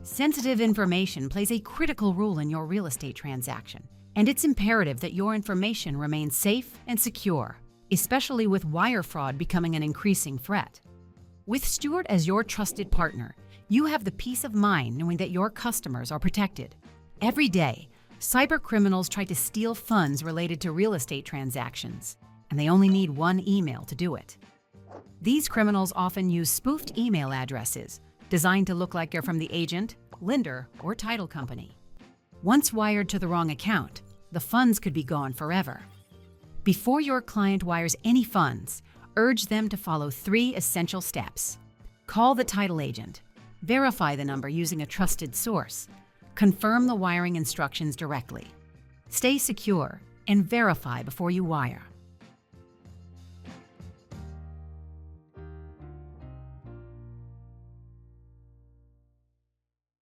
Sensitive information plays a critical role in your real estate transaction, and it's imperative that your information remains safe and secure, especially with wire fraud becoming an increasing threat. With Stewart as your trusted partner, you have the peace of mind knowing that your customers are protected. Every day, cybercriminals try to steal funds related to real estate transactions, and they only need one email to do it. These criminals often use spoofed email addresses designed to look like you're from the agent, lender, or title company. Once wired to the wrong account, the funds could be gone forever. Before your client wires any funds, urge them to follow 3 essential steps. Call the title agent, verify the number using a trusted source, confirm the wiring instructions directly. Stay secure and verify before you wire.